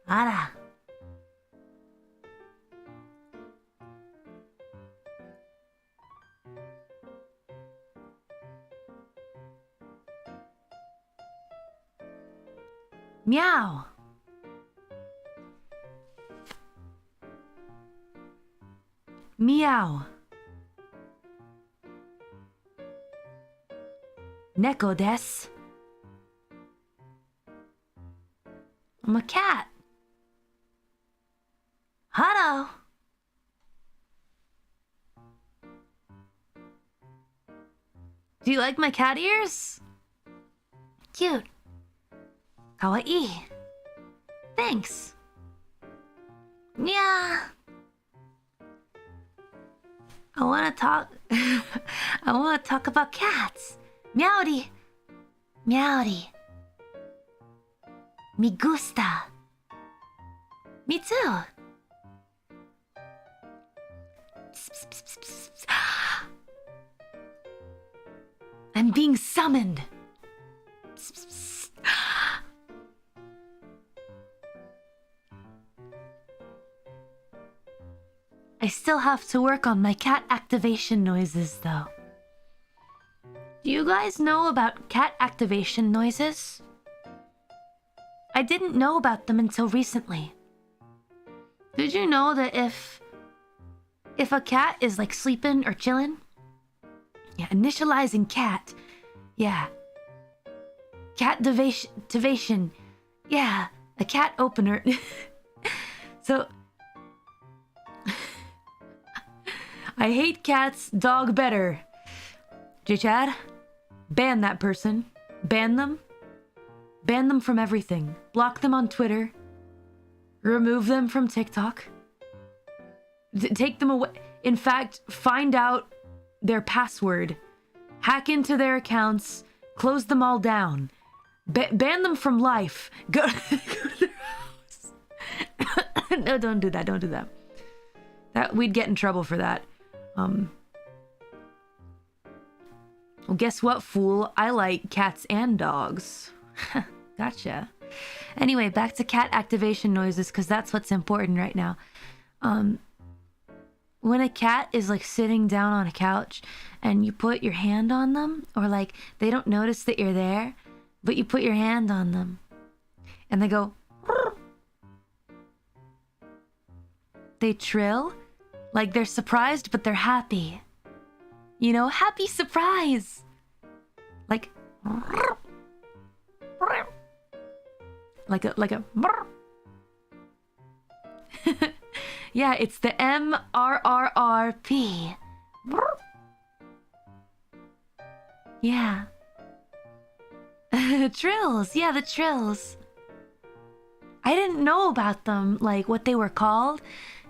あら。Meow. Meow. Neko desu. I'm a cat. Hello. Do you like my cat ears? Cute. Kawaii. Thanks. Yeah. I wanna talk about cats. Meowdy. Meowdy. Me gusta. Me too. I'm being summoned. I still have to work on my cat activation noises, though. Do you guys know about cat activation noises? I didn't know about them until recently. Did you know that if a cat is like sleeping or chilling? Yeah, initializing cat. Yeah. Cat-tivation. Yeah, a cat opener. So... I hate cats, dog better. J-Chad, ban that person. Ban them. Ban them from everything. Block them on Twitter. Remove them from TikTok. Take them away. In fact, find out their password. Hack into their accounts. Close them all down. Ban them from life. Go to their house. No, don't do that. Don't do that. We'd get in trouble for that. Well, guess what, fool? I like cats and dogs. Gotcha. Anyway, back to cat activation noises, because that's what's important right now. When a cat is like sitting down on a couch and you put your hand on them, or like they don't notice that you're there, but you put your hand on them and they go, they trill. Like they're surprised, but they're happy. You know, happy surprise. Like a yeah, it's the MRRRP. Yeah. Trills. Yeah, the trills. I didn't know about them, like what they were called.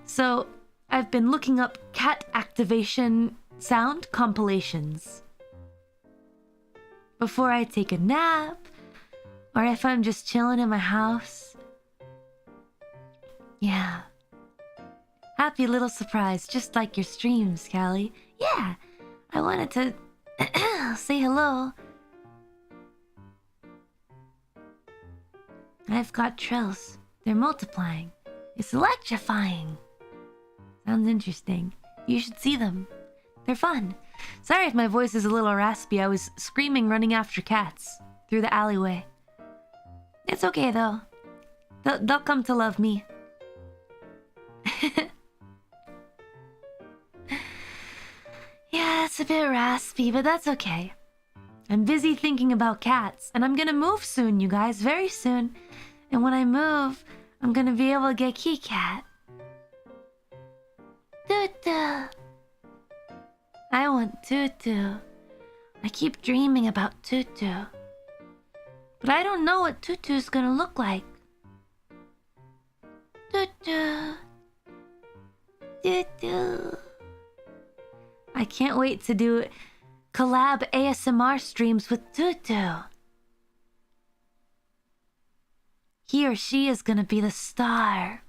So I've been looking up cat activation sound compilations. Before I take a nap, or if I'm just chilling in my house. Yeah. Happy little surprise, just like your streams, Callie. Yeah, I wanted to say hello. I've got trills. They're multiplying. It's electrifying. Sounds interesting. You should see them. They're fun. Sorry if my voice is a little raspy. I was screaming running after cats through the alleyway. It's okay though. They'll come to love me. Yeah, it's a bit raspy, but that's okay. I'm busy thinking about cats, and I'm gonna move soon, you guys, very soon. And when I move, I'm gonna be able to get Keycat. Tutu. I want Tutu. I keep dreaming about Tutu. But I don't know what Tutu's gonna look like. Tutu. Tutu. I can't wait to do collab ASMR streams with Tutu. He or she is gonna be the star.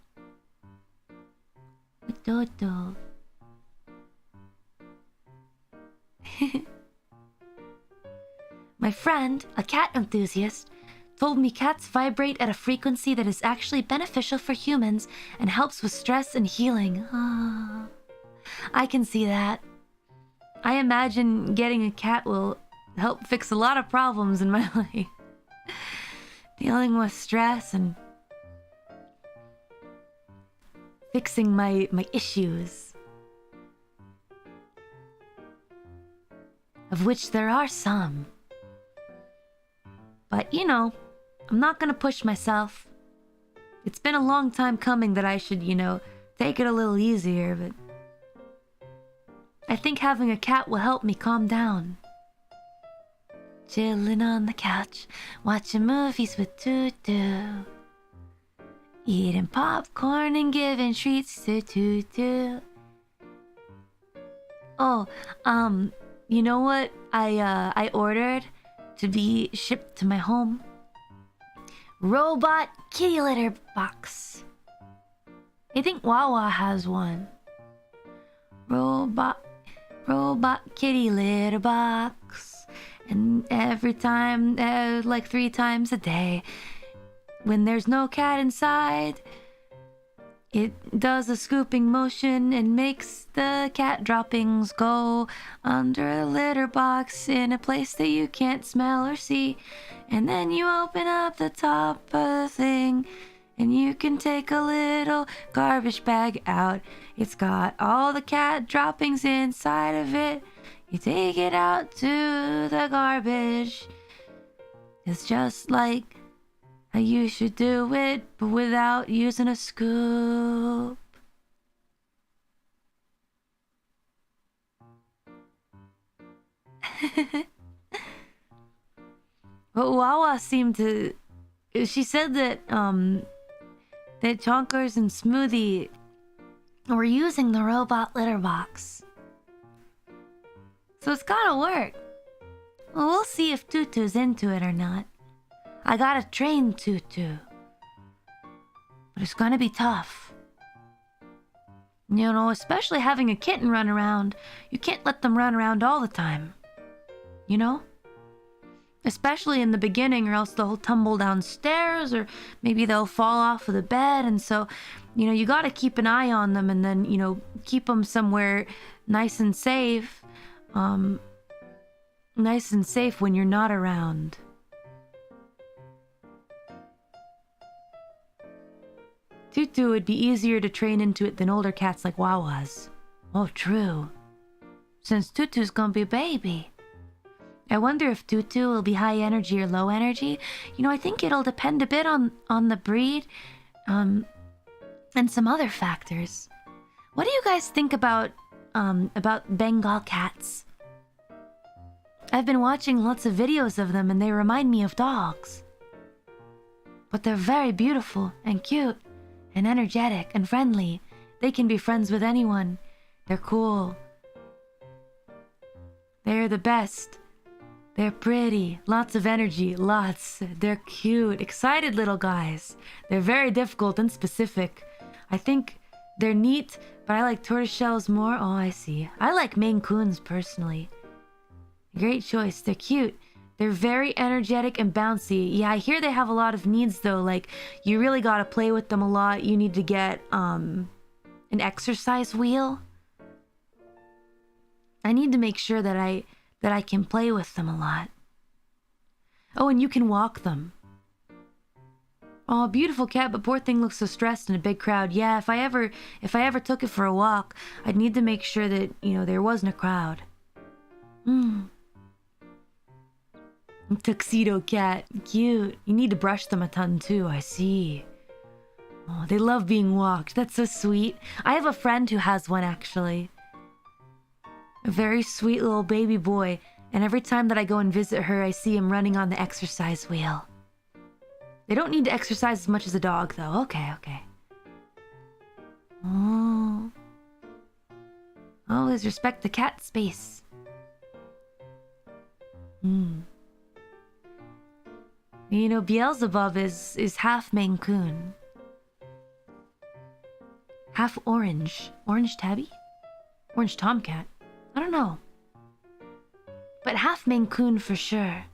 Tutu. My friend, a cat enthusiast, told me cats vibrate at a frequency that is actually beneficial for humans and helps with stress and healing. Ah, I can see that. I imagine getting a cat will help fix a lot of problems in my life. Dealing with stress and fixing my issues. Of which there are some. But, you know, I'm not gonna push myself. It's been a long time coming that I should, take it a little easier, but I think having a cat will help me calm down. Chilling on the couch, watching movies with Tutu. Eating popcorn and giving treats to Tutu. Oh, you know what I ordered to be shipped to my home? Robot kitty litter box. I think Wawa has one. Robot kitty litter box. And every time, like 3 times a day, when there's no cat inside, it does a scooping motion and makes the cat droppings go under the litter box in a place that you can't smell or see. And then you open up the top of the thing and you can take a little garbage bag out. It's got all the cat droppings inside of it. You take it out to the garbage. It's just like how you should do it, but without using a scoop. But Wawa seemed to... She said that, that Chonkers and Smoothie were using the robot litter box. So it's gotta work. Well, we'll see if Tutu's into it or not. I gotta train Tutu. But it's gonna be tough. Especially having a kitten run around. You can't let them run around all the time. Especially in the beginning, or else they'll tumble downstairs, or maybe they'll fall off of the bed. And so, you gotta keep an eye on them and then, keep them somewhere nice and safe. Nice and safe when you're not around. Tutu would be easier to train into it than older cats like Wawa's. Oh, true. Since Tutu's gonna be a baby. I wonder if Tutu will be high energy or low energy. I think it'll depend a bit on the breed, and some other factors. What do you guys think about Bengal cats? I've been watching lots of videos of them and they remind me of dogs. But they're very beautiful and cute and energetic and friendly. They can be friends with anyone. They're cool. They're the best. They're pretty. Lots of energy. Lots. They're cute. Excited little guys. They're very difficult and specific. I think they're neat, but I like tortoiseshells more. Oh, I see. I like Maine Coons personally. Great choice. They're cute. They're very energetic and bouncy. Yeah, I hear they have a lot of needs though. Like, you really gotta play with them a lot. You need to get an exercise wheel. I need to make sure that I can play with them a lot. Oh, and you can walk them. Oh, beautiful cat, but poor thing looks so stressed in a big crowd. Yeah, if I ever took it for a walk, I'd need to make sure that, there wasn't a crowd. Tuxedo cat. Cute. You need to brush them a ton too, I see. Oh, they love being walked. That's so sweet. I have a friend who has one, actually. A very sweet little baby boy. And every time that I go and visit her, I see him running on the exercise wheel. They don't need to exercise as much as a dog, though. Okay. Oh. Always respect the cat space. Beelzebub is half Maine Coon. Half orange. Orange tabby? Orange tomcat. I don't know. But half Maine Coon for sure.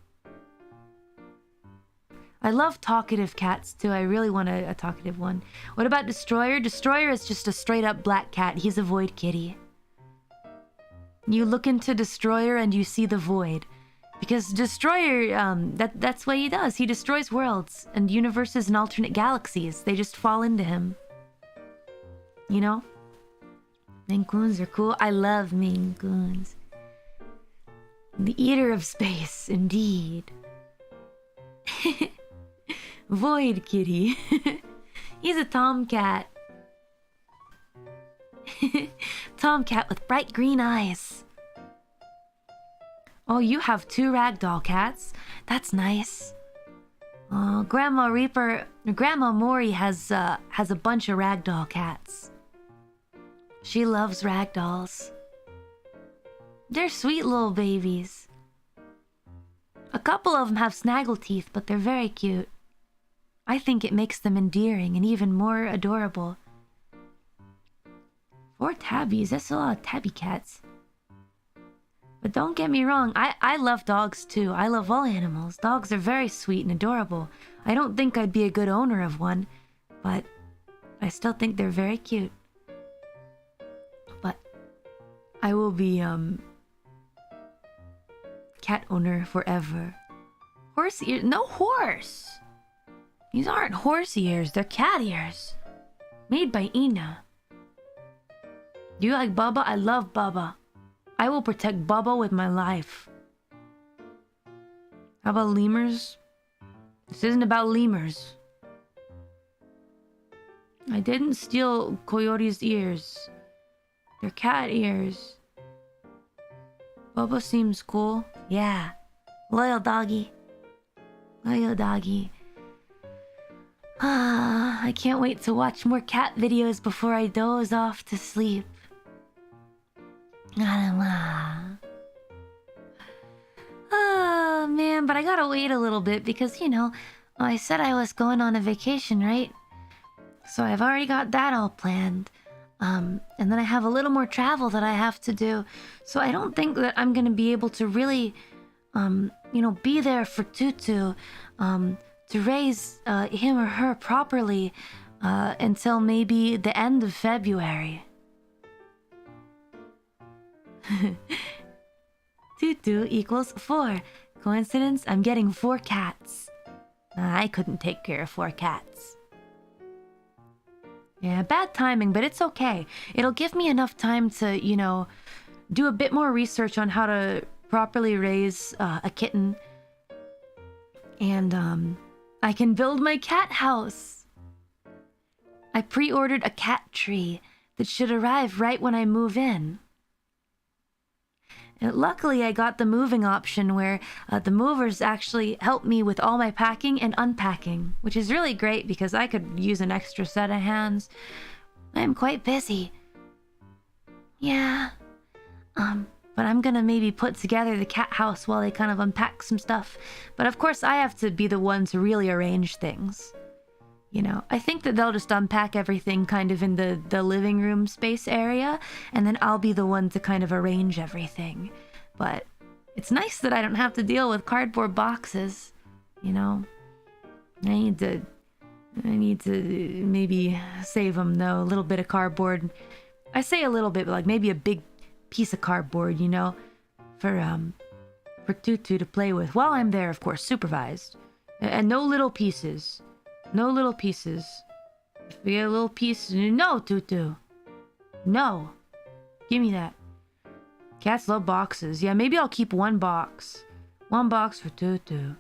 I love talkative cats too. I really want a talkative one. What about Destroyer? Destroyer is just a straight up black cat. He's a void kitty. You look into Destroyer and you see the void. Because Destroyer, that's what he does. He destroys worlds and universes and alternate galaxies. They just fall into him. You know? Maine Coons are cool. I love Maine Coons. The eater of space, indeed. Void kitty. He's a tomcat. Tomcat with bright green eyes. Oh, you have 2 ragdoll cats. That's nice. Oh, Grandma Mori has a bunch of ragdoll cats. She loves ragdolls. They're sweet little babies. A couple of them have snaggle teeth, but they're very cute. I think it makes them endearing and even more adorable. 4 tabbies, that's a lot of tabby cats. But don't get me wrong, I love dogs too. I love all animals. Dogs are very sweet and adorable. I don't think I'd be a good owner of one, but I still think they're very cute. But I will be, cat owner forever. Horse ears? No horse! These aren't horse ears, they're cat ears. Made by Ina. Do you like Bubba? I love Bubba. I will protect Bubba with my life. How about lemurs? This isn't about lemurs. I didn't steal Coyote's ears. They're cat ears. Bubba seems cool. Yeah. Loyal doggy. Loyal doggy. I can't wait to watch more cat videos before I doze off to sleep. Oh man, but I gotta wait a little bit because, you know, I said I was going on a vacation, right? So I've already got that all planned. And then I have a little more travel that I have to do. So I don't think that I'm gonna be able to really, you know, be there for Tutu, to raise him or her properly until maybe the end of February. Tutu equals 4. Coincidence? I'm getting 4 cats. I couldn't take care of 4 cats. Yeah, bad timing, but it's okay. It'll give me enough time to, you know, do a bit more research on how to properly raise a kitten. And I can build my cat house. I pre-ordered a cat tree that should arrive right when I move in. And luckily, I got the moving option where the movers actually help me with all my packing and unpacking, which is really great because I could use an extra set of hands. I'm quite busy. Yeah. But I'm gonna maybe put together the cat house while they kind of unpack some stuff. But of course, I have to be the one to really arrange things. You know, I think that they'll just unpack everything kind of in the living room space area, and then I'll be the one to kind of arrange everything. But it's nice that I don't have to deal with cardboard boxes, you know. I need to maybe save them though, a little bit of cardboard. I say a little bit, but like maybe a big piece of cardboard, you know, for Tutu to play with while I'm there, of course, supervised. And no little pieces. No little pieces. If we get a little piece... No, Tutu. No. Give me that. Cats love boxes. Yeah, maybe I'll keep 1 box. 1 box for Tutu.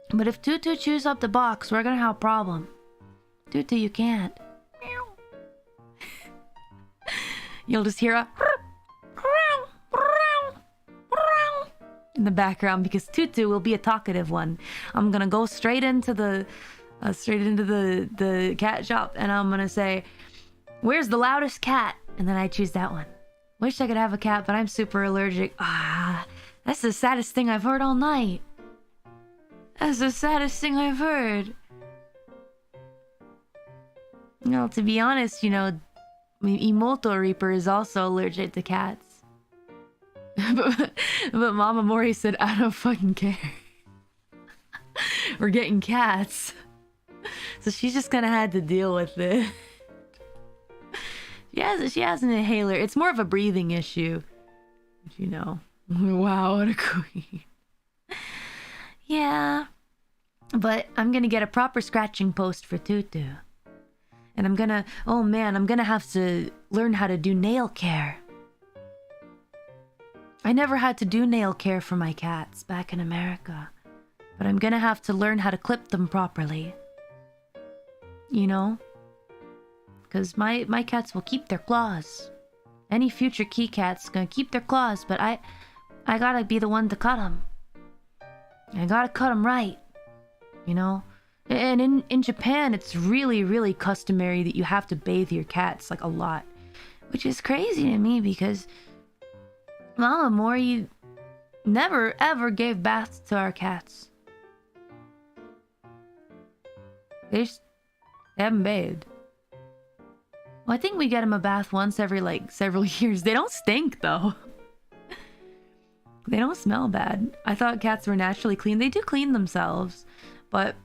But if Tutu chews up the box, we're gonna have a problem. Tutu, you can't. You'll just hear a... in the background because Tutu will be a talkative one. I'm gonna go straight into the cat shop and I'm gonna say, where's the loudest cat? And then I choose that one. Wish I could have a cat, but I'm super allergic. That's the saddest thing I've heard all night. That's the saddest thing I've heard. Well, to be honest, you know, Imoto Reaper is also allergic to cats. but Mama Mori said, I don't fucking care. we're getting cats. So she's just gonna have to deal with it. She has an inhaler. It's more of a breathing issue. But, you know. Wow, what a queen. Yeah. But I'm gonna get a proper scratching post for Tutu. And I'm gonna have to learn how to do nail care. I never had to do nail care for my cats back in America. But I'm gonna have to learn how to clip them properly. You know? Because my cats will keep their claws. Any future key cat's gonna keep their claws, but I gotta be the one to cut them. I gotta cut them right. You know? And in Japan, it's really, really customary that you have to bathe your cats, like, a lot. Which is crazy to me because Mama Mori never, ever gave baths to our cats. They haven't bathed. Well, I think we get them a bath once every, like, several years. They don't stink, though. They don't smell bad. I thought cats were naturally clean. They do clean themselves, but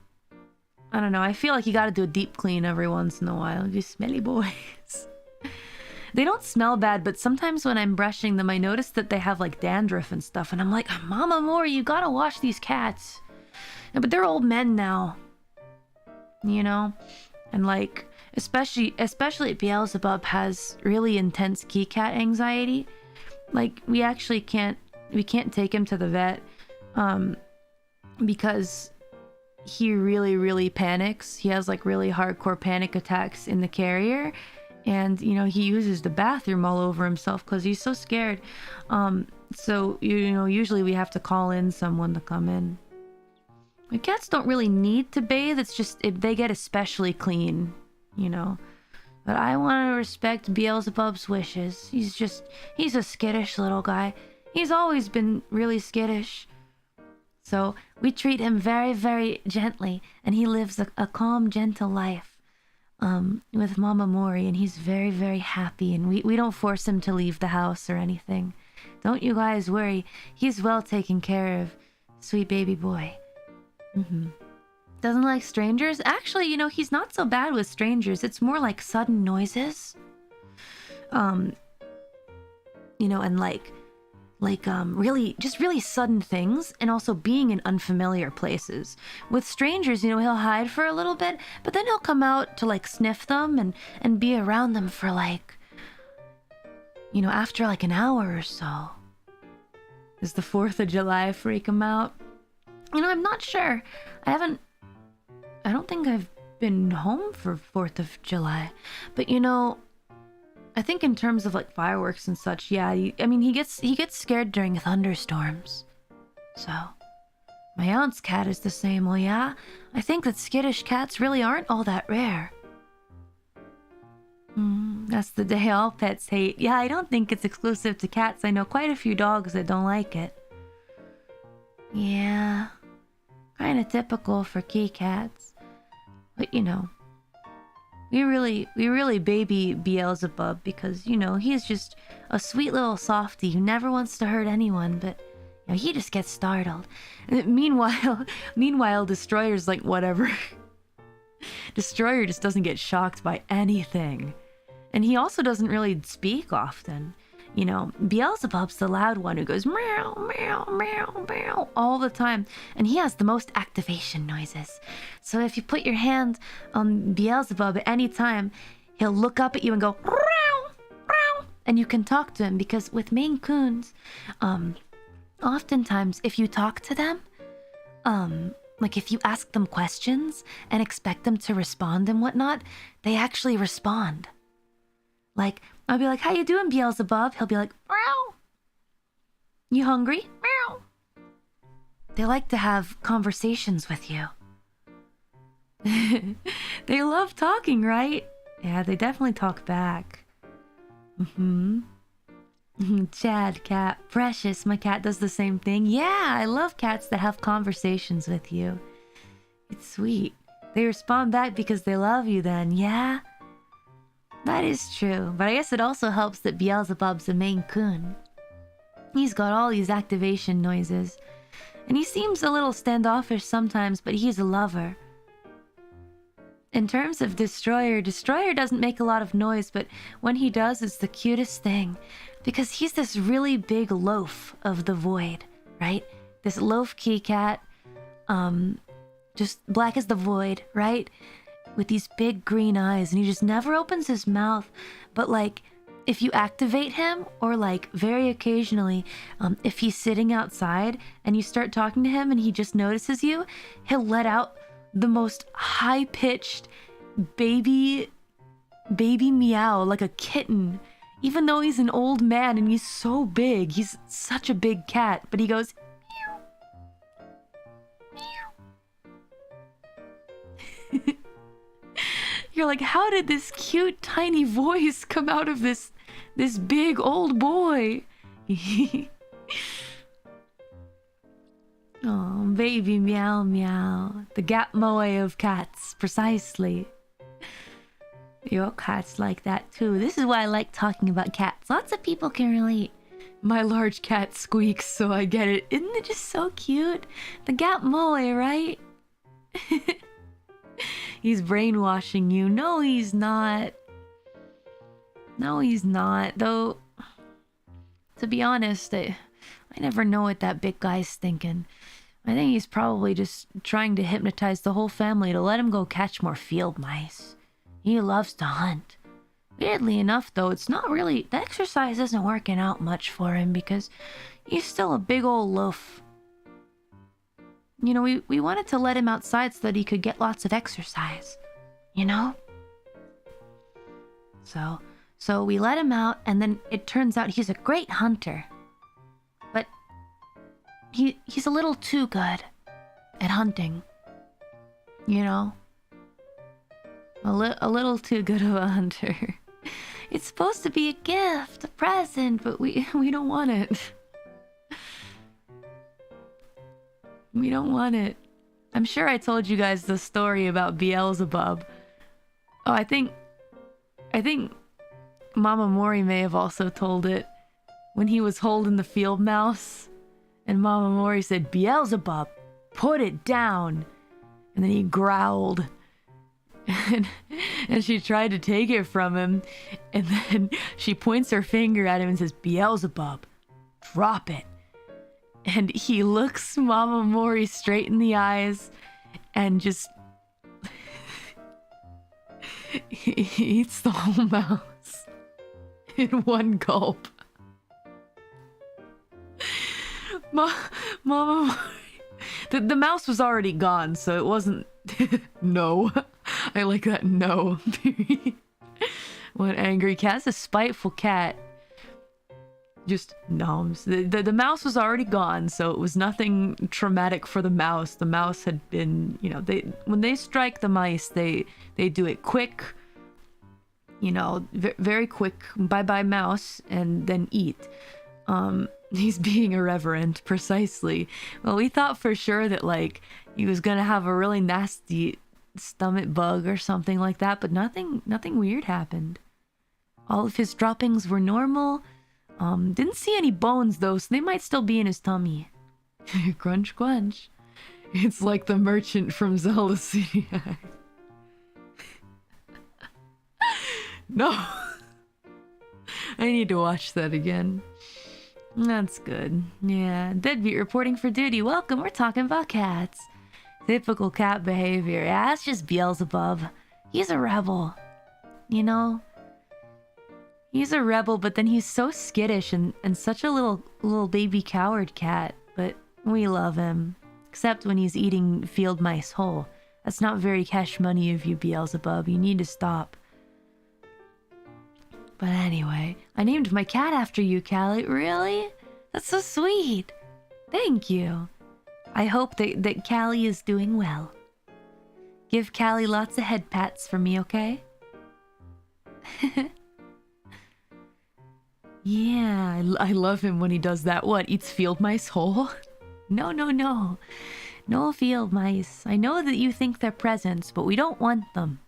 I don't know. I feel like you gotta do a deep clean every once in a while. You smelly boys. They don't smell bad, but sometimes when I'm brushing them, I notice that they have, like, dandruff and stuff, and I'm like, Mama Mori, you gotta wash these cats. Yeah, but they're old men now. You know? And, like, especially Beelzebub has really intense key cat anxiety. Like, we can't take him to the vet because he really, really panics. He has, like, really hardcore panic attacks in the carrier, and, you know, he uses the bathroom all over himself because he's so scared. So, you know, usually we have to call in someone to come in. The cats don't really need to bathe. It's just if they get especially clean, you know. But I want to respect Beelzebub's wishes. He's a skittish little guy. He's always been really skittish. So we treat him very, very gently, and he lives a calm, gentle life with Mama Mori, and he's very, very happy, and we don't force him to leave the house or anything. Don't you guys worry. He's well taken care of. Sweet baby boy. Doesn't like strangers? Actually, you know, he's not so bad with strangers. It's more like sudden noises. You know, and like really sudden things, and also being in unfamiliar places. With strangers, you know, he'll hide for a little bit, but then he'll come out to, like, sniff them and be around them for, like, you know, after like an hour or so. Does the 4th of July freak him out? You know, I'm not sure. I don't think I've been home for 4th of July. But, you know, I think in terms of, like, fireworks and such, yeah, I mean, he gets scared during thunderstorms. So, my aunt's cat is the same. Well, yeah, I think that skittish cats really aren't all that rare. That's the day all pets hate. Yeah, I don't think it's exclusive to cats. I know quite a few dogs that don't like it. Yeah, kind of typical for key cats. But, you know, we really baby Beelzebub because, you know, he's just a sweet little softie who never wants to hurt anyone, but, you know, he just gets startled. Meanwhile, Destroyer's like, whatever. Destroyer just doesn't get shocked by anything. And he also doesn't really speak often. You know, Beelzebub's the loud one who goes meow, meow, meow, meow all the time. And he has the most activation noises. So if you put your hand on Beelzebub at any time, he'll look up at you and go meow, meow, and you can talk to him. Because with Maine Coons, oftentimes if you talk to them, like if you ask them questions and expect them to respond and whatnot, they actually respond. Like, I'll be like, how you doing, Beelzebub? He'll be like, meow. You hungry? Meow. They like to have conversations with you. They love talking, right? Yeah, they definitely talk back. Chad, cat, precious. My cat does the same thing. Yeah, I love cats that have conversations with you. It's sweet. They respond back because they love you then, yeah? That is true, but I guess it also helps that Beelzebub's a Maine Coon. He's got all these activation noises. And he seems a little standoffish sometimes, but he's a lover. In terms of Destroyer, Destroyer doesn't make a lot of noise, but when he does, it's the cutest thing. Because he's this really big loaf of the void, right? This loaf key cat, just black as the void, right? With these big green eyes, and he just never opens his mouth. But like, if you activate him, or like very occasionally, if he's sitting outside and you start talking to him and he just notices you, he'll let out the most high-pitched baby meow, like a kitten. Even though he's an old man and he's so big, he's such a big cat, but he goes meow. You're like, how did this cute tiny voice come out of this big old boy? Oh, baby meow meow. The gap moe of cats, precisely. Your cat's like that too. This is why I like talking about cats. Lots of people can relate. My large cat squeaks, so I get it. Isn't it just so cute? The gap moe, right? He's brainwashing you. No, he's not. No, he's not. Though, to be honest, I never know what that big guy's thinking. I think he's probably just trying to hypnotize the whole family to let him go catch more field mice. He loves to hunt. Weirdly enough, though, it's not really... The exercise isn't working out much for him because he's still a big old loaf. You know, we wanted to let him outside so that he could get lots of exercise. You know? So we let him out, and then it turns out he's a great hunter. But he's a little too good at hunting. You know? A little too good of a hunter. It's supposed to be a gift, a present, but we don't want it. We don't want it. I'm sure I told you guys the story about Beelzebub. Oh, I think Mama Mori may have also told it when he was holding the field mouse, and Mama Mori said, "Beelzebub, put it down," and then he growled. And she tried to take it from him, and then she points her finger at him and says, "Beelzebub, drop it." And he looks Mama Mori straight in the eyes and just he eats the whole mouse in one gulp. Mama Mori. The mouse was already gone, so it wasn't... No. I like that no. What angry cat? It's a spiteful cat. Just noms. The mouse was already gone, so it was nothing traumatic for the mouse. The mouse had been, you know, when they strike the mice, they do it quick, you know, very quick, bye-bye mouse, and then eat. He's being irreverent, precisely. Well, we thought for sure that, like, he was gonna have a really nasty stomach bug or something like that, but nothing weird happened. All of his droppings were normal. Didn't see any bones though, so they might still be in his tummy. Crunch crunch. It's like the merchant from Zelda City. No. I need to watch that again. That's good. Yeah, Deadbeat reporting for duty. Welcome, we're talking about cats. Typical cat behavior. Yeah, that's just Beelzebub. He's a rebel. You know? He's a rebel, but then he's so skittish and such a little baby coward cat. But we love him. Except when he's eating field mice whole. That's not very cash money of you, Beelzebub. You need to stop. But anyway, I named my cat after you, Callie. Really? That's so sweet. Thank you. I hope that Callie is doing well. Give Callie lots of head pats for me, okay? Yeah, I love him when he does that. What, eats field mice whole? No. No field mice. I know that you think they're presents, but we don't want them.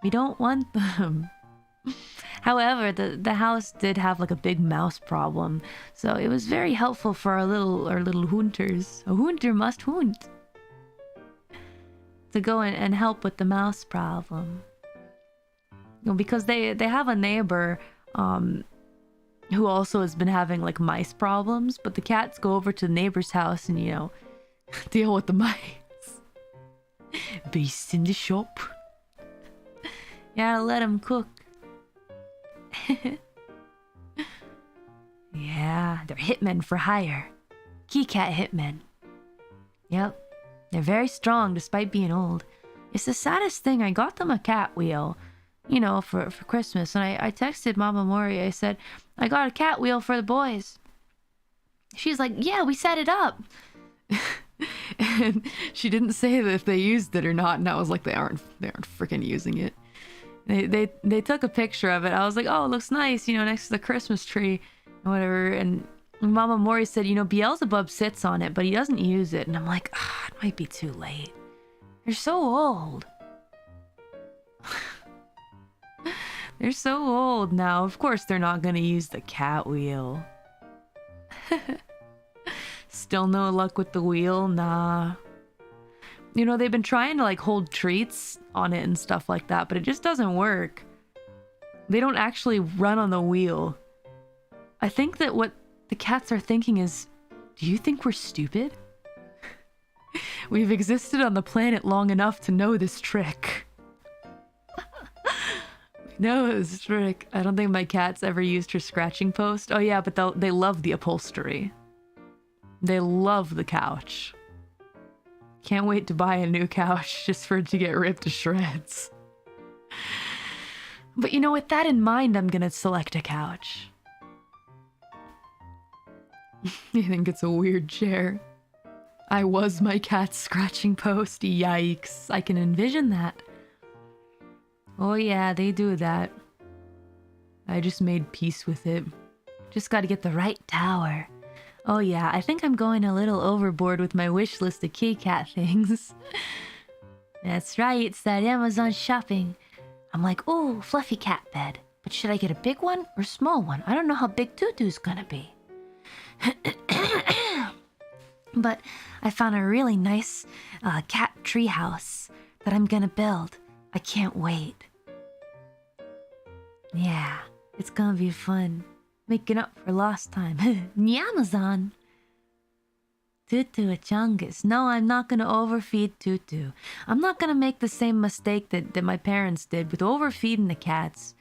We don't want them. However, the house did have like a big mouse problem, so it was very helpful for our little hunters. A hunter must hunt. To go in and help with the mouse problem. Because they have a neighbor who also has been having like mice problems, but the cats go over to the neighbor's house and, you know, deal with the mice. Beast in the shop. Yeah, let them cook. Yeah, they're hitmen for hire. Key cat hitmen. Yep. They're very strong despite being old. It's the saddest thing. I got them a cat wheel, you know, for Christmas. And I texted Mama Mori. I said, I got a cat wheel for the boys. She's like, yeah, we set it up. And she didn't say that if they used it or not. And I was like, they aren't freaking using it. They took a picture of it. I was like, oh, it looks nice, you know, next to the Christmas tree or whatever. And Mama Mori said, you know, Beelzebub sits on it, but he doesn't use it. And I'm like, it might be too late. They're so old. They're so old now. Of course they're not going to use the cat wheel. Still no luck with the wheel? Nah. You know, they've been trying to like hold treats on it and stuff like that, but it just doesn't work. They don't actually run on the wheel. I think that what the cats are thinking is, do you think we're stupid? We've existed on the planet long enough to know this trick. We know this trick. I don't think my cat's ever used her scratching post. Oh yeah, but they love the upholstery. They love the couch. Can't wait to buy a new couch just for it to get ripped to shreds. But you know, with that in mind, I'm gonna select a couch. I think it's a weird chair. I was my cat's scratching post. Yikes. I can envision that. Oh yeah, they do that. I just made peace with it. Just gotta get the right tower. Oh yeah, I think I'm going a little overboard with my wish list of kitty cat things. That's right, it's that Amazon shopping. I'm like, oh, fluffy cat bed. But should I get a big one or small one? I don't know how big Tutu's gonna be. But I found a really nice cat tree house that I'm gonna build. I can't wait. Yeah, it's gonna be fun. Making up for lost time. Amazon. Tutu a chungus. No, I'm not gonna overfeed Tutu. I'm not gonna make the same mistake that my parents did with overfeeding the cats.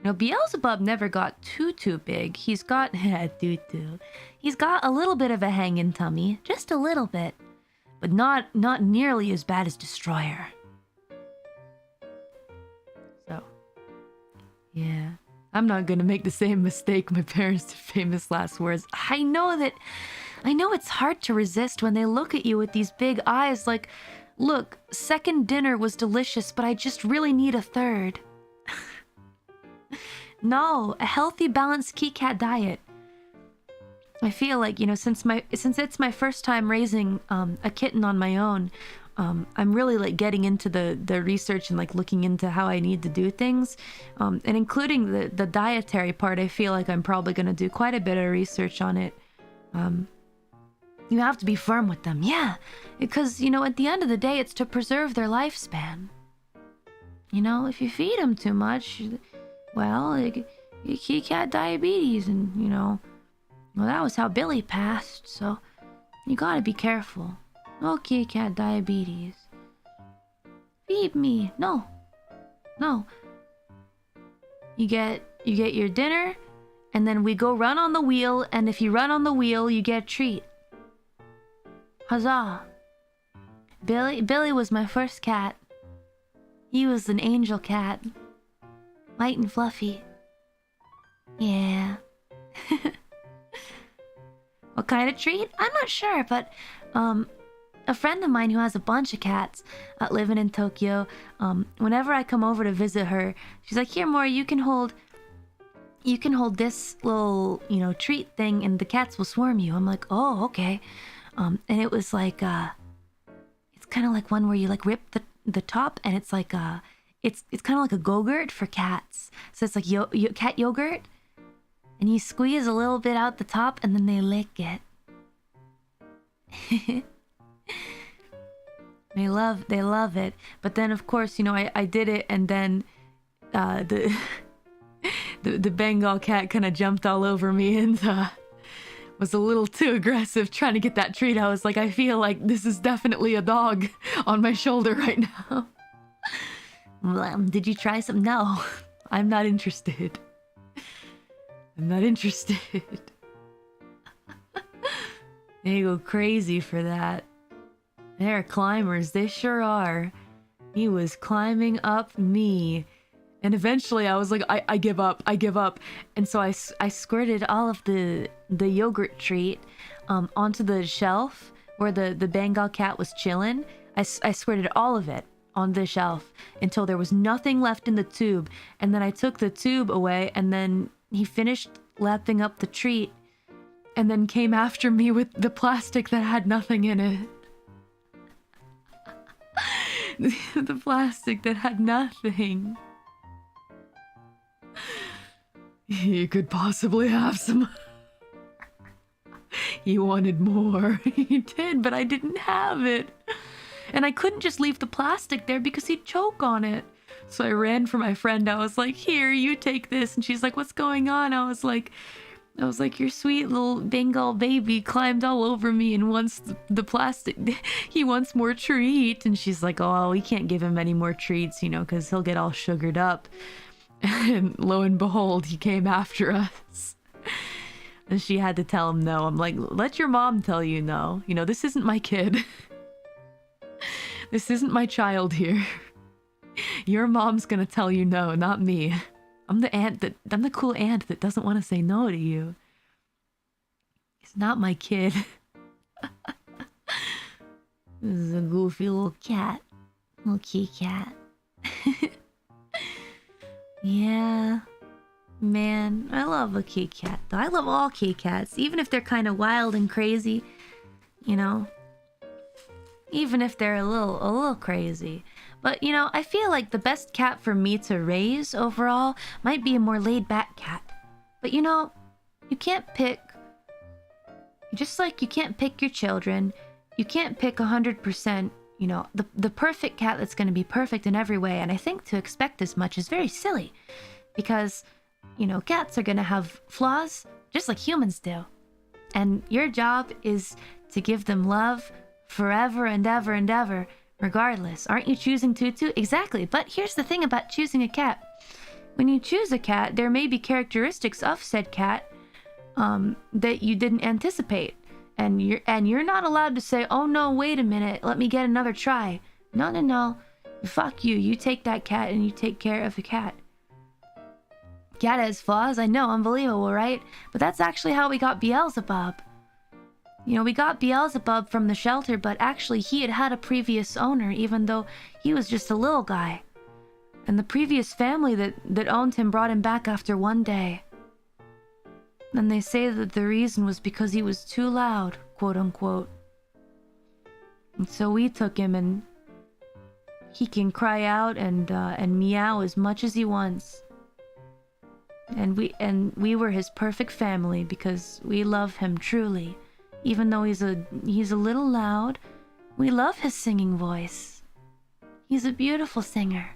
Now, Beelzebub never got too big. He's got Tutu. He's got a little bit of a hanging tummy, just a little bit, but not nearly as bad as Destroyer. So, yeah, I'm not gonna make the same mistake my parents did. Famous last words. I know it's hard to resist when they look at you with these big eyes. Like, look, second dinner was delicious, but I just really need a third. No, a healthy, balanced kitty cat diet. I feel like, you know, since it's my first time raising a kitten on my own, I'm really like getting into the research and like looking into how I need to do things, and including the dietary part. I feel like I'm probably going to do quite a bit of research on it. You have to be firm with them, yeah, because, you know, at the end of the day, it's to preserve their lifespan. You know, if you feed them too much, well, you kitty cat diabetes, and, you know, well, that was how Billy passed, so you gotta be careful. No kitty cat diabetes. Feed me. No. You get your dinner, and then we go run on the wheel, and if you run on the wheel, you get a treat. Huzzah. Billy was my first cat. He was an angel cat. Light and fluffy. Yeah. What kind of treat? I'm not sure, but a friend of mine who has a bunch of cats living in Tokyo, whenever I come over to visit her, she's like, here, Mori, you can hold this little, you know, treat thing, and the cats will swarm you. I'm like, oh, okay. And it was like, it's kind of like one where you like rip the top, and it's like it's kind of like a Go-Gurt for cats. So it's like cat yogurt, and you squeeze a little bit out the top, and then they lick it. They love it. But then, of course, you know, I did it, and then the Bengal cat kind of jumped all over me and was a little too aggressive trying to get that treat. I was like, I feel like this is definitely a dog on my shoulder right now. Did you try some? No, I'm not interested. I'm not interested. They go crazy for that. They're climbers, they sure are. He was climbing up me. And eventually I was like, I give up. And so I squirted all of the yogurt treat onto the shelf where the Bengal cat was chilling. I squirted all of it on the shelf until there was nothing left in the tube. And then I took the tube away, and then he finished lapping up the treat and then came after me with the plastic that had nothing in it. The plastic that had nothing. He could possibly have some. He wanted more. He did, but I didn't have it. And I couldn't just leave the plastic there because he'd choke on it. So I ran for my friend. I was like, here, you take this. And she's like, what's going on? I was like, your sweet little Bengal baby climbed all over me and wants the plastic. He wants more treat. And she's like, oh, we can't give him any more treats, you know, because he'll get all sugared up. And lo and behold, he came after us. And she had to tell him no. I'm like, let your mom tell you no. You know, this isn't my kid. This isn't my child here. Your mom's gonna tell you no, not me. I'm the cool aunt that doesn't want to say no to you. It's not my kid. This is a goofy little cat. Little kitty cat. Yeah. Man, I love a kitty cat though. I love all kitty cats, even if they're kind of wild and crazy, you know. Even if they're a little crazy. But, you know, I feel like the best cat for me to raise overall might be a more laid-back cat. But, you know, you can't pick... Just like you can't pick your children, you can't pick 100%, you know, the perfect cat that's going to be perfect in every way. And I think to expect as much is very silly. Because, you know, cats are going to have flaws just like humans do. And your job is to give them love forever and ever and ever. Regardless. Aren't you choosing Tutu? Exactly. But here's the thing about choosing a cat. When you choose a cat, there may be characteristics of said cat that you didn't anticipate. And you're not allowed to say, oh no, wait a minute, let me get another try. No. Fuck you. You take that cat and you take care of the cat. Cat has flaws, I know, unbelievable, right? But that's actually how we got Beelzebub. You know, we got Beelzebub from the shelter, but actually he had a previous owner, even though he was just a little guy. And the previous family that owned him brought him back after one day. And they say that the reason was because he was too loud, quote unquote. And so we took him, and he can cry out and meow as much as he wants. And we were his perfect family because we love him truly. Even though he's a little loud, we love his singing voice. He's a beautiful singer.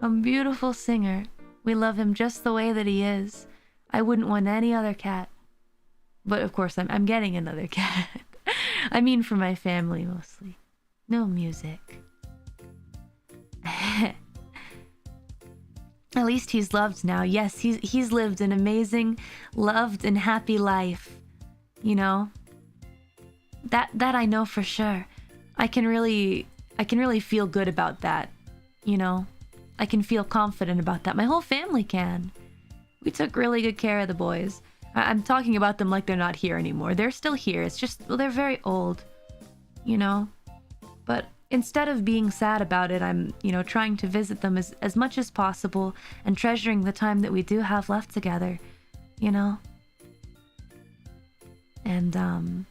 A beautiful singer. We love him just the way that he is. I wouldn't want any other cat. But of course, I'm getting another cat. I mean for my family mostly. No music. At least he's loved now. Yes, he's lived an amazing, loved and happy life. You know? That I know for sure. I can really feel good about that. You know? I can feel confident about that. My whole family can. We took really good care of the boys. I'm talking about them like they're not here anymore. They're still here. It's just, well, they're very old. You know? But instead of being sad about it, I'm, you know, trying to visit them as much as possible and treasuring the time that we do have left together, you know? And,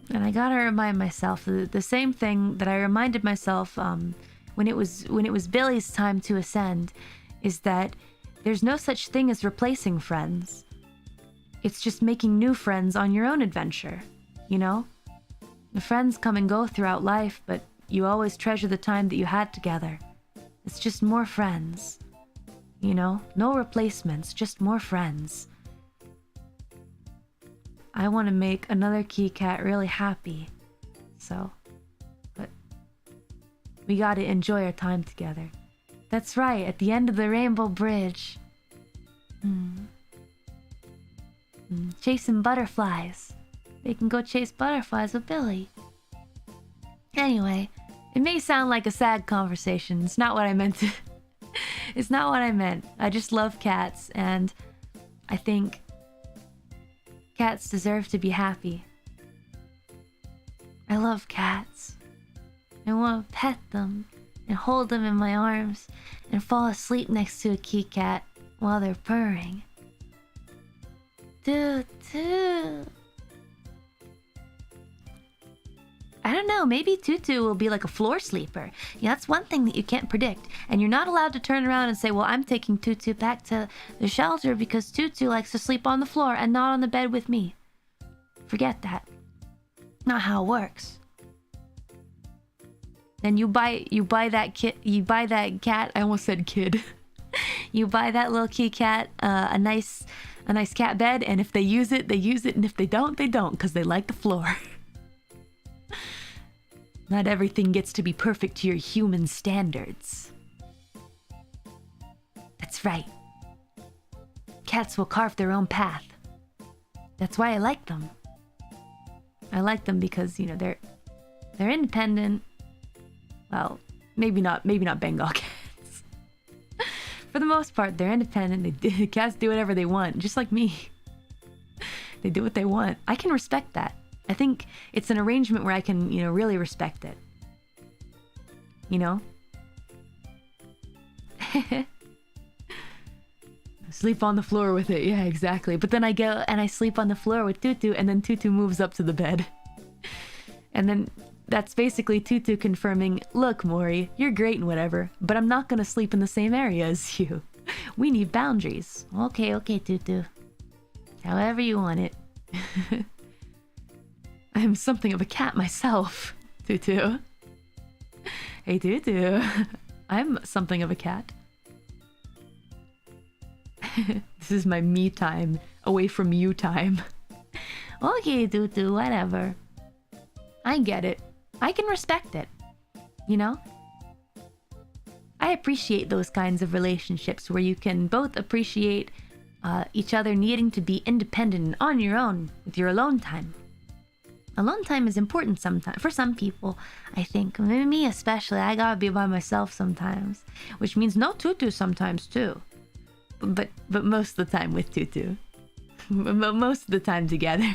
And I gotta remind myself the same thing that I reminded myself when it was Billy's time to ascend, is that there's no such thing as replacing friends. It's just making new friends on your own adventure, you know? The friends come and go throughout life, but you always treasure the time that you had together. It's just more friends, you know? No replacements, just more friends. I want to make another Key Cat really happy, so... But we gotta enjoy our time together. That's right, at the end of the Rainbow Bridge. Chasing butterflies. They can go chase butterflies with Billy. Anyway, it may sound like a sad conversation. It's not what I meant to... It's not what I meant. I just love cats, and I think cats deserve to be happy. I love cats. I want to pet them and hold them in my arms and fall asleep next to a Key Cat while they're purring. Tutu. I don't know, maybe Tutu will be like a floor sleeper. Yeah, that's one thing that you can't predict. And you're not allowed to turn around and say, well, I'm taking Tutu back to the shelter because Tutu likes to sleep on the floor and not on the bed with me. Forget that. Not how it works. Then you buy that cat, I almost said kid. You buy that little Key Cat a nice cat bed, and if they use it, they use it, and if they don't, they don't, because they like the floor. Not everything gets to be perfect to your human standards. That's right. Cats will carve their own path. That's why I like them. I like them because, you know, they're independent. Well, maybe not Bengal cats. For the most part, they're independent. Cats do whatever they want, just like me. They do what they want. I can respect that. I think it's an arrangement where I can, you know, really respect it. You know? Sleep on the floor with it. Yeah, exactly. But then I go and I sleep on the floor with Tutu, and then Tutu moves up to the bed. And then that's basically Tutu confirming, look, Mori, you're great and whatever, but I'm not gonna sleep in the same area as you. We need boundaries. Okay, Tutu. However you want it. I'm something of a cat myself, Tutu. Hey, Tutu. I'm something of a cat. This is my me time, away from you time. Okay, Tutu, whatever. I get it. I can respect it. You know? I appreciate those kinds of relationships where you can both appreciate each other needing to be independent and on your own with your alone time. Alone time is important sometimes, for some people, I think. Me especially, I gotta be by myself sometimes. Which means no Tutu sometimes too. But most of the time with Tutu. Most of the time together.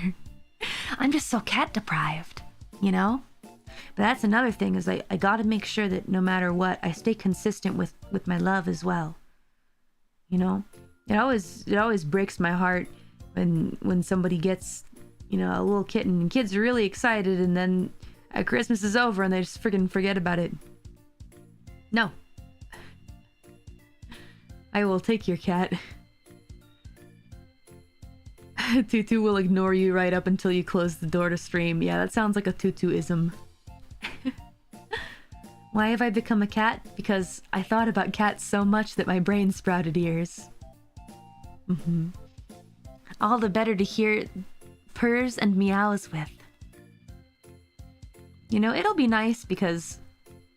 I'm just so cat deprived, you know? But that's another thing, is I gotta make sure that no matter what, I stay consistent with my love as well. You know? It always breaks my heart when somebody gets, you know, a little kitten, and kids are really excited, and then Christmas is over and they just freaking forget about it. No. I will take your cat. Tutu will ignore you right up until you close the door to stream. Yeah, that sounds like a Tutu-ism. Why have I become a cat? Because I thought about cats so much that my brain sprouted ears. All the better to hear purrs and meows with. You know, it'll be nice because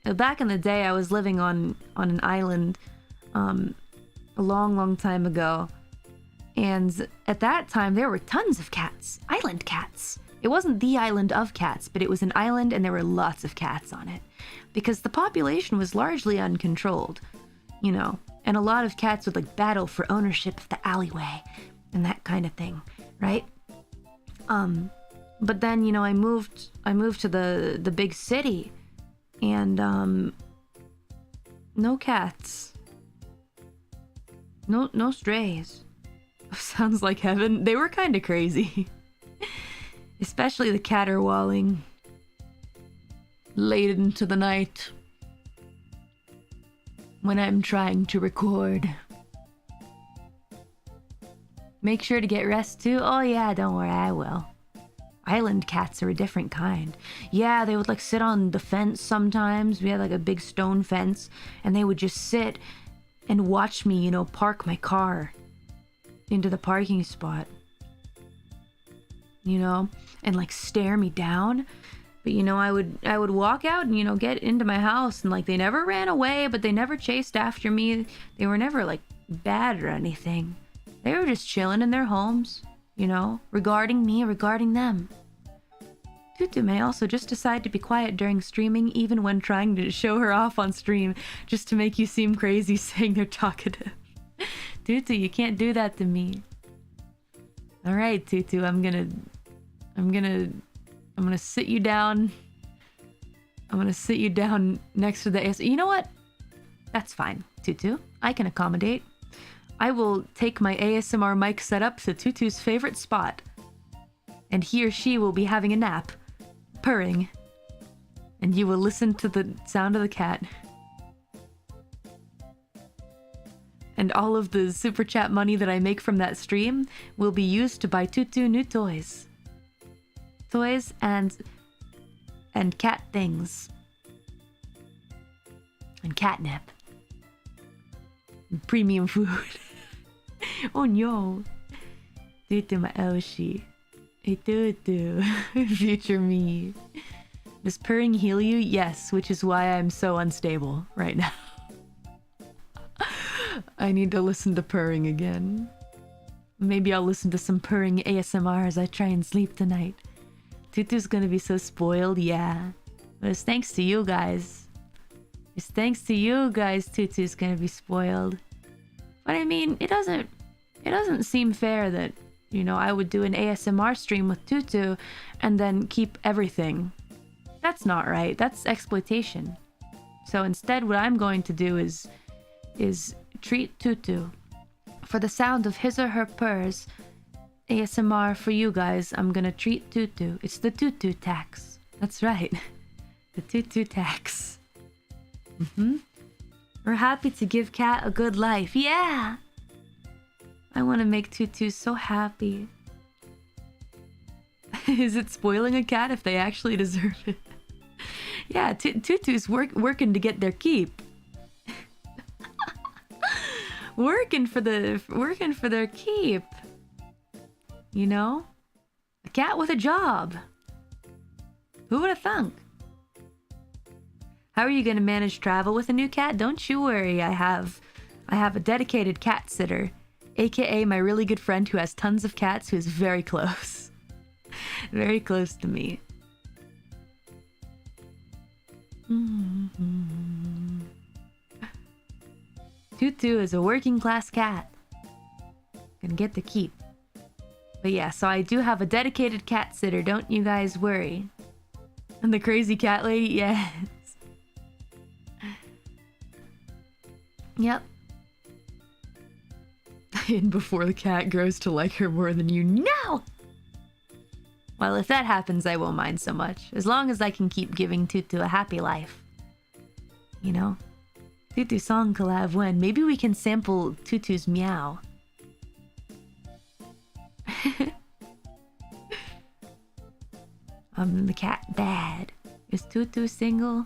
back in the day I was living on an island a long time ago, and at that time there were tons of cats, island cats. It wasn't the island of cats, but it was an island and there were lots of cats on it because the population was largely uncontrolled, you know, and a lot of cats would like battle for ownership of the alleyway and that kind of thing, right? But then, you know, I moved to the big city, and no cats, no strays. Sounds like heaven. They were kind of crazy. Especially the caterwauling late into the night when I'm trying to record. Make sure to get rest too. Oh yeah, don't worry, I will. Island cats are a different kind. Yeah, they would like sit on the fence sometimes. We had like a big stone fence, and they would just sit and watch me, you know, park my car into the parking spot. You know, and like stare me down. But you know, I would walk out and, you know, get into my house, and like they never ran away, but they never chased after me. They were never like bad or anything. They were just chilling in their homes, you know, regarding me, regarding them. Tutu may also just decide to be quiet during streaming, even when trying to show her off on stream, just to make you seem crazy saying they're talkative. Tutu, you can't do that to me. Alright, Tutu, I'm gonna sit you down. I'm gonna sit you down next to the AS. You know what? That's fine, Tutu. I can accommodate. I will take my ASMR mic setup to Tutu's favorite spot, and he or she will be having a nap, purring, and you will listen to the sound of the cat. And all of the super chat money that I make from that stream will be used to buy Tutu new toys. Toys and cat things. And catnip. And premium food. Oh no. Tutu my Oshi. Hey Tutu. Future me. Does purring heal you? Yes, which is why I'm so unstable right now. I need to listen to purring again. Maybe I'll listen to some purring ASMR as I try and sleep tonight. Tutu's gonna be so spoiled, yeah. But it's thanks to you guys. It's thanks to you guys Tutu's gonna be spoiled. But I mean, it doesn't seem fair that, you know, I would do an ASMR stream with Tutu and then keep everything. That's not right. That's exploitation. So instead, what I'm going to do is treat Tutu. For the sound of his or her purrs, ASMR for you guys, I'm gonna treat Tutu. It's the Tutu tax. That's right. The Tutu tax. We're happy to give Cat a good life. Yeah! I want to make Tutu so happy. Is it spoiling a cat if they actually deserve it? Yeah, Tutu's working to get their keep. working for their keep. You know? A cat with a job. Who would have thunk? How are you gonna manage travel with a new cat? Don't you worry, I have a dedicated cat sitter, aka my really good friend who has tons of cats, who is very close. Very close to me. Tutu is a working class cat. Gonna get the keep. But yeah, so I do have a dedicated cat sitter, don't you guys worry. And the crazy cat lady, yes. Yep. And before the cat grows to like her more than you. No! Well, if that happens, I won't mind so much. As long as I can keep giving Tutu a happy life. You know? Tutu song collab when? Maybe we can sample Tutu's meow. The cat bad. Is Tutu single?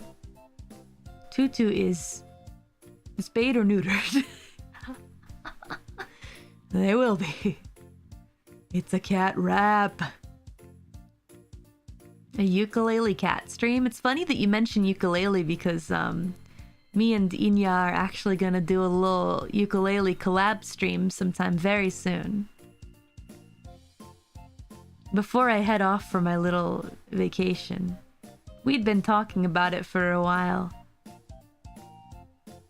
Tutu is spayed or neutered. They will be. It's a cat rap. A ukulele cat stream. It's funny that you mention ukulele because me and Inya are actually gonna do a little ukulele collab stream sometime very soon. Before I head off for my little vacation. We'd been talking about it for a while.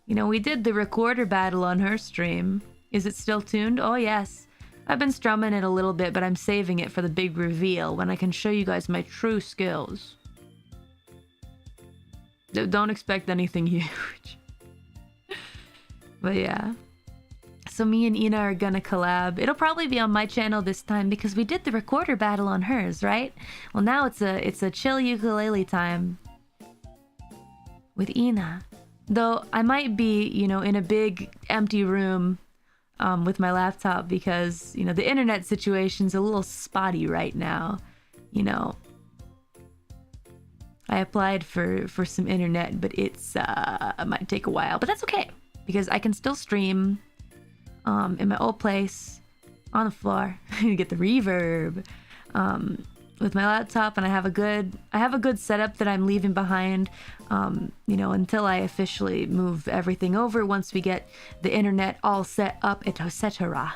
You know, we did the recorder battle on her stream. Is it still tuned? Oh yes. I've been strumming it a little bit, but I'm saving it for the big reveal when I can show you guys my true skills. Don't expect anything huge. But yeah. so me and Ina are gonna collab. It'll probably be on my channel this time because we did the recorder battle on hers, right? Well, now it's a chill ukulele time with Ina. Though I might be, you know, in a big empty room with my laptop because, you know, the internet situation's a little spotty right now. You know, I applied for some internet, but it might take a while. But that's okay because I can still stream in my old place on the floor. Get the reverb with my laptop, and I have a good setup that I'm leaving behind, you know, until I officially move everything over once we get the internet all set up, etc.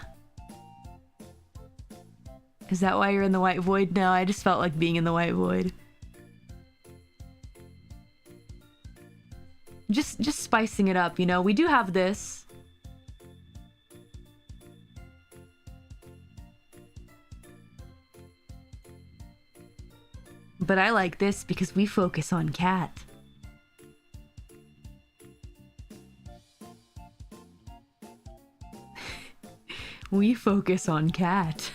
Is that why you're in the white void now? I just felt like being in the white void. Just spicing it up, you know. We do have this. But I like this because we focus on cat. We focus on cat.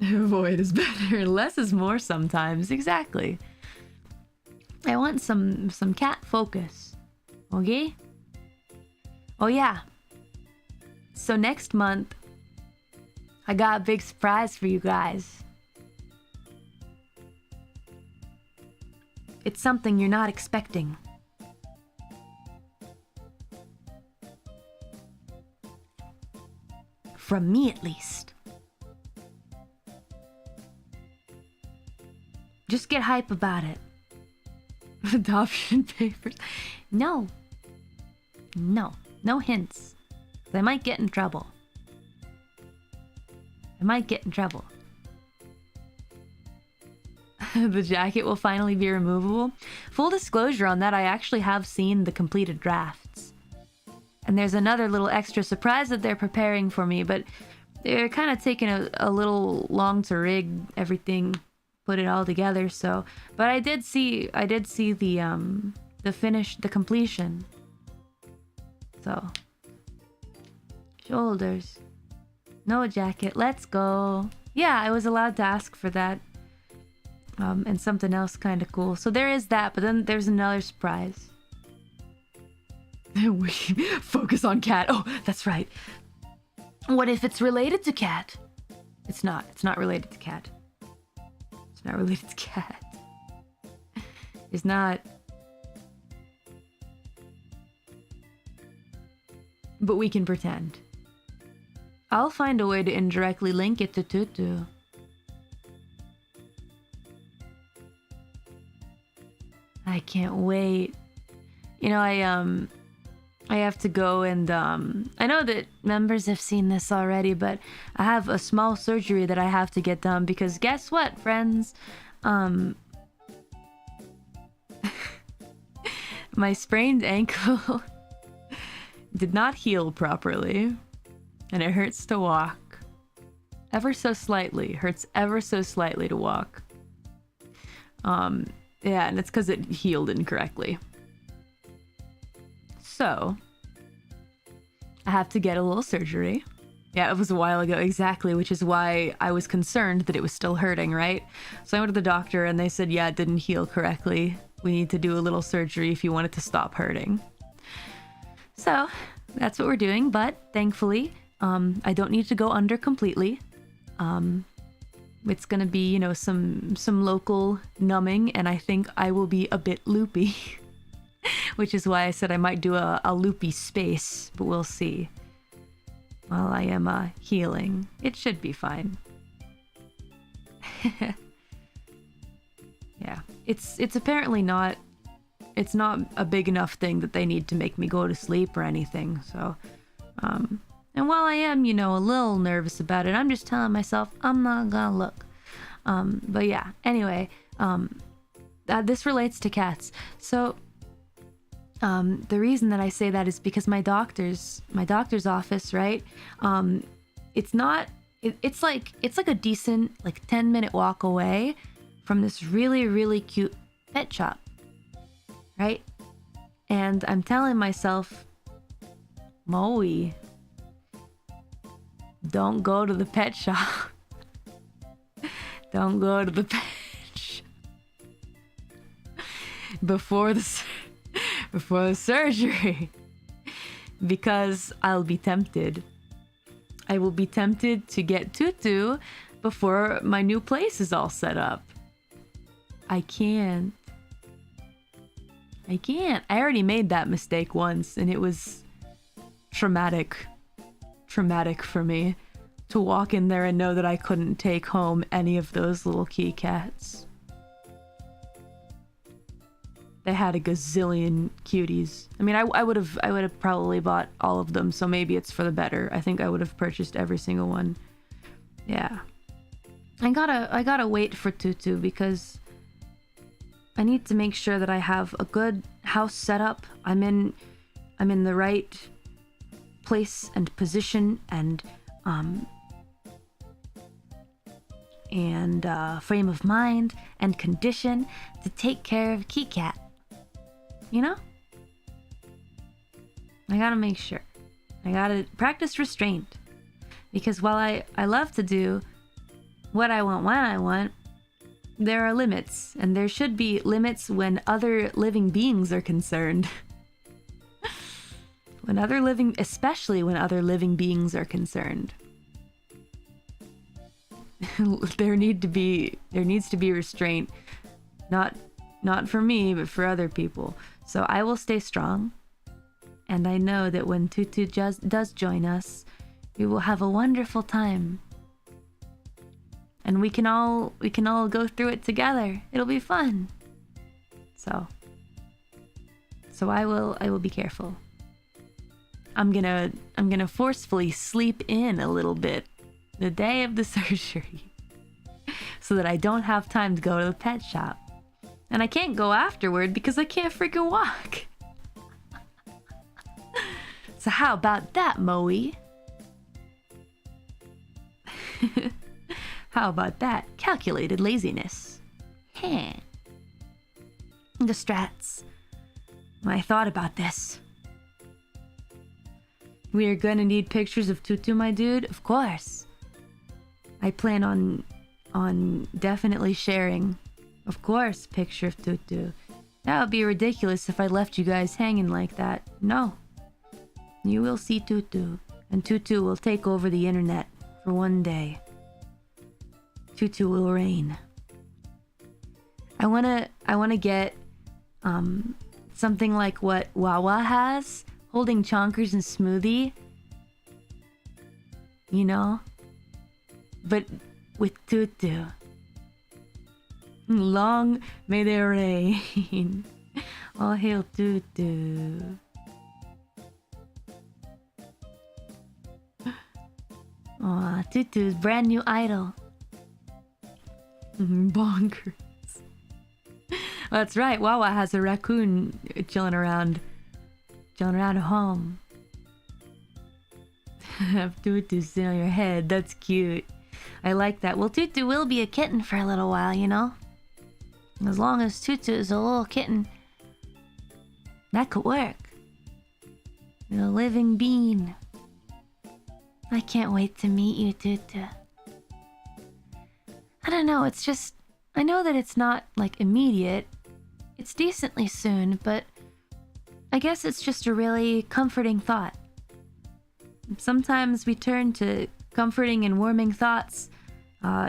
Void is better. Less is more sometimes. Exactly. I want some cat focus. Okay? Oh yeah. So next month, I got a big surprise for you guys. It's something you're not expecting. From me, at least. Just get hype about it. Adoption papers. No. No hints. I might get in trouble. The jacket will finally be removable. Full disclosure on that, I actually have seen the completed drafts. And there's another little extra surprise that they're preparing for me, but they're kind of taking a little long to rig everything, put it all together, so... But I did see the finish, the completion. So... Shoulders. No jacket, let's go. Yeah, I was allowed to ask for that. And something else kind of cool. So there is that, but then there's another surprise. We focus on cat. Oh, that's right. What if it's related to cat? It's not. It's not related to cat. It's not related to cat. It's not. But we can pretend. I'll find a way to indirectly link it to Tutu. I can't wait. You know, I have to go and I know that members have seen this already, but I have a small surgery that I have to get done because guess what, friends? My sprained ankle did not heal properly, and it hurts to walk. Ever so slightly. Hurts ever so slightly to walk. Yeah, and it's because it healed incorrectly. So, I have to get a little surgery. Yeah, it was a while ago, exactly, which is why I was concerned that it was still hurting, right? So I went to the doctor and they said, yeah, it didn't heal correctly. We need to do a little surgery if you want it to stop hurting. So, that's what we're doing, but thankfully, I don't need to go under completely. It's gonna be, you know, some local numbing, and I think I will be a bit loopy. Which is why I said I might do a loopy space, but we'll see. While I am healing. It should be fine. Yeah. It's apparently not... It's not a big enough thing that they need to make me go to sleep or anything, so... And while I am, you know, a little nervous about it, I'm just telling myself I'm not gonna look. But yeah, anyway, this relates to cats. So, the reason that I say that is because my doctor's office, right? It's not, it's like a decent, like 10-minute walk away from this really, really cute pet shop, right? And I'm telling myself, Mori, don't go to the pet shop. Don't go to the pet shop before the surgery, because I'll be tempted. I will be tempted to get Tutu before my new place is all set up. I can't. I already made that mistake once, and it was traumatic for me to walk in there and know that I couldn't take home any of those little kitty cats. They had a gazillion cuties. I mean, I would have probably bought all of them, so maybe it's for the better. I think I would have purchased every single one. Yeah. I gotta wait for Tutu because I need to make sure that I have a good house setup. I'm in the right place and position and frame of mind and condition to take care of Kit Kat. You know? I gotta make sure. I gotta practice restraint. Because while I love to do what I want when I want, there are limits, and there should be limits when other living beings are concerned. Especially when other living beings are concerned. There needs to be restraint. Not for me, but for other people. So I will stay strong. And I know that when Tutu does join us, we will have a wonderful time. And we can all go through it together. It'll be fun. So I will be careful. I'm gonna forcefully sleep in a little bit the day of the surgery so that I don't have time to go to the pet shop. And I can't go afterward because I can't freaking walk. So how about that, Mori? How about that? Calculated laziness. Heh. The strats. I thought about this. We are gonna need pictures of Tutu, my dude. Of course. I plan on definitely sharing, of course, a picture of Tutu. That would be ridiculous if I left you guys hanging like that. No. You will see Tutu, and Tutu will take over the internet for one day. Tutu will reign. I wanna get something like what Wawa has, holding chonkers and smoothie. You know? But with Tutu. Long may they reign. All hail Tutu. Aw, Tutu's brand new idol. Bonkers. That's right, Wawa has a raccoon chilling around at home. Have Tutu sit on your head, that's cute. I like that. Well, Tutu will be a kitten for a little while, you know? As long as Tutu is a little kitten, that could work. A living being. I can't wait to meet you, Tutu. I don't know, it's just... I know that it's not, like, immediate. It's decently soon, but... I guess it's just a really comforting thought. Sometimes we turn to comforting and warming thoughts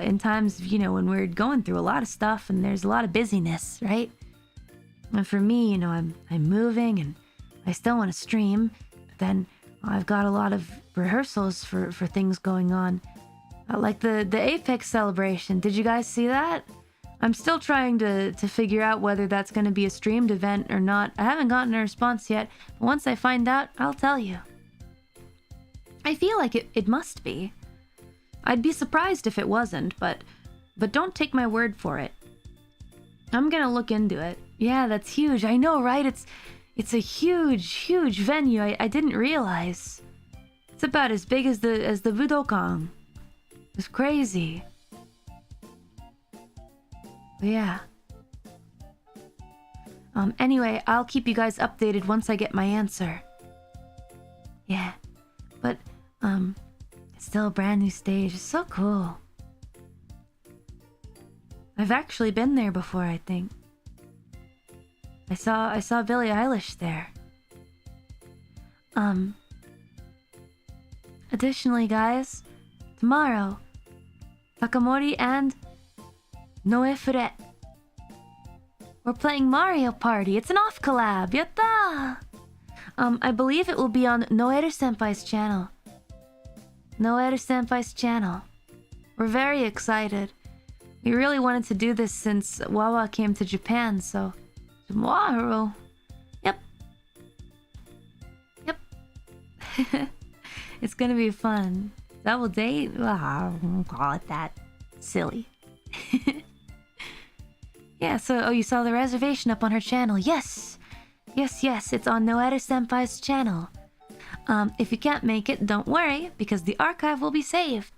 in times, you know, when we're going through a lot of stuff and there's a lot of busyness, right? And for me, you know, I'm moving and I still want to stream, but then I've got a lot of rehearsals for things going on. Like the Apex celebration. Did you guys see that? I'm still trying to figure out whether that's going to be a streamed event or not. I haven't gotten a response yet, but once I find out, I'll tell you. I feel like it must be. I'd be surprised if it wasn't, but don't take my word for it. I'm gonna look into it. Yeah, that's huge. I know, right? It's a huge venue. I didn't realize. It's about as big as the Budokan. It's crazy. But yeah. Anyway, I'll keep you guys updated once I get my answer. Yeah, but, it's still a brand new stage. It's so cool. I've actually been there before, I think. I saw Billie Eilish there. Additionally, guys, tomorrow, Takamori and Noefure. We're playing Mario Party. It's an off collab. Yatta! I believe it will be on Noeru-senpai's channel. Noeru-senpai's channel. We're very excited. We really wanted to do this since Wawa came to Japan, so tomorrow. Yep. It's gonna be fun. Double date? I won't call it that. Silly. Yeah, so you saw the reservation up on her channel. Yes, it's on Noeru-senpai's channel. If you can't make it, don't worry, because the archive will be saved.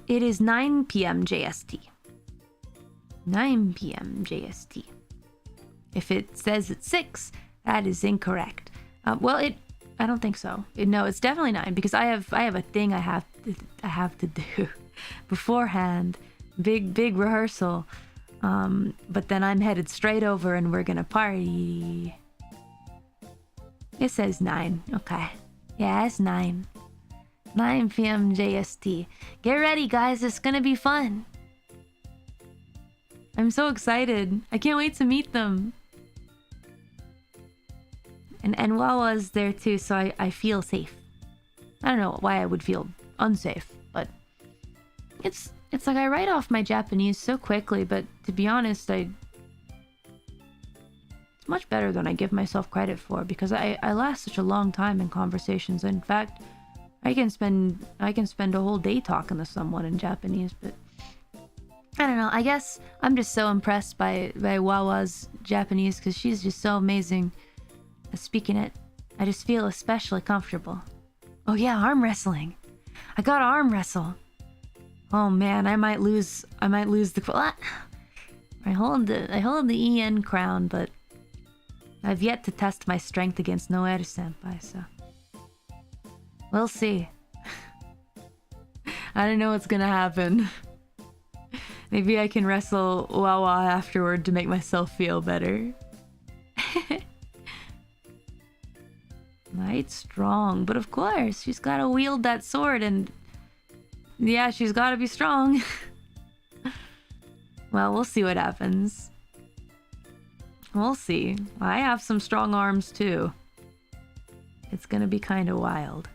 It is 9 p.m. JST. 9 p.m. JST. If it says it's 6, that is incorrect. I don't think so. No, it's definitely 9 because I have a thing I have to do beforehand. Big rehearsal. But then I'm headed straight over and we're gonna party. It says 9. Okay. Yeah, it's 9. 9 p.m. JST. Get ready, guys. It's gonna be fun. I'm so excited. I can't wait to meet them. And Wawa's there too, so I feel safe. I don't know why I would feel unsafe, but it's like I write off my Japanese so quickly, but to be honest, it's much better than I give myself credit for because I last such a long time in conversations. In fact, I can spend a whole day talking to someone in Japanese, but I don't know. I guess I'm just so impressed by Wawa's Japanese because she's just so amazing at speaking it. I just feel especially comfortable. Oh yeah, arm wrestling. I gotta arm wrestle. Oh man, I might lose the. I hold the EN crown, but I've yet to test my strength against Noeru-senpai, so we'll see. I don't know what's gonna happen. Maybe I can wrestle Wawa afterward to make myself feel better. Might strong, but of course she's gotta wield that sword, and yeah, she's gotta be strong. Well, we'll see what happens. We'll see. I have some strong arms too. It's gonna be kind of wild.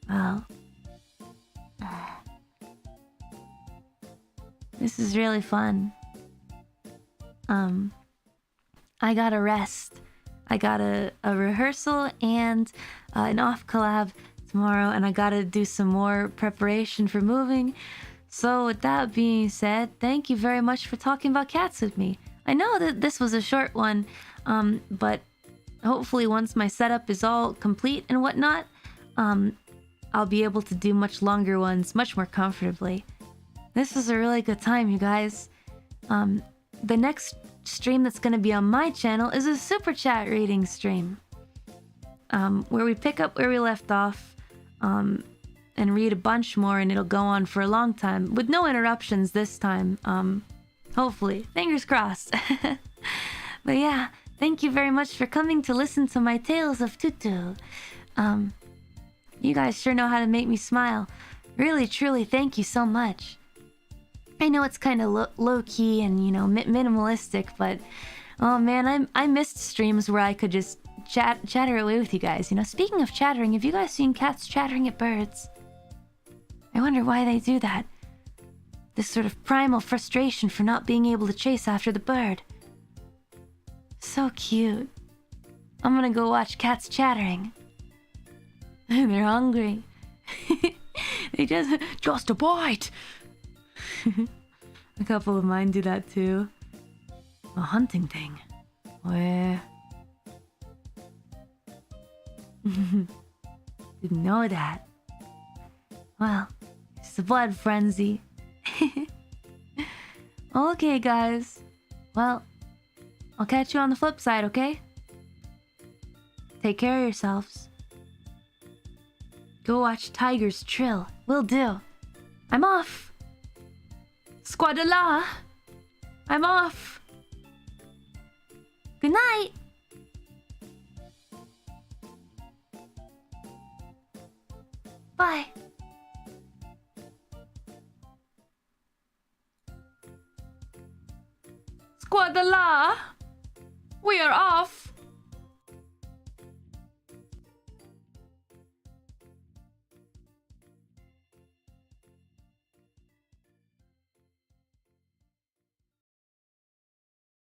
Well, this is really fun. I gotta rest. I got a rehearsal and an off collab tomorrow, and I gotta do some more preparation for moving. So with that being said, thank you very much for talking about cats with me. I know that this was a short one, but hopefully once my setup is all complete and whatnot, I'll be able to do much longer ones much more comfortably. This was a really good time, you guys. The next stream that's going to be on my channel is a super chat reading stream, where we pick up where we left off and read a bunch more, and it'll go on for a long time with no interruptions this time. Hopefully, fingers crossed. But yeah, thank you very much for coming to listen to my tales of Tutu. You guys sure know how to make me smile. Really, truly, thank you so much. I know it's kind of low-key and, you know, minimalistic, but oh man, I missed streams where I could just chatter away with you guys. You know, speaking of chattering, have you guys seen cats chattering at birds? I wonder why they do that. This sort of primal frustration for not being able to chase after the bird. So cute. I'm gonna go watch cats chattering. They're hungry. They just a bite. A couple of mine do that too. A hunting thing. Where? Didn't know that. Well, it's a blood frenzy. Okay, guys. Well, I'll catch you on the flip side, okay? Take care of yourselves. Go watch tigers trill. Will do. I'm off. Squadala. I'm off. Good night. Bye. Squadala. We are off.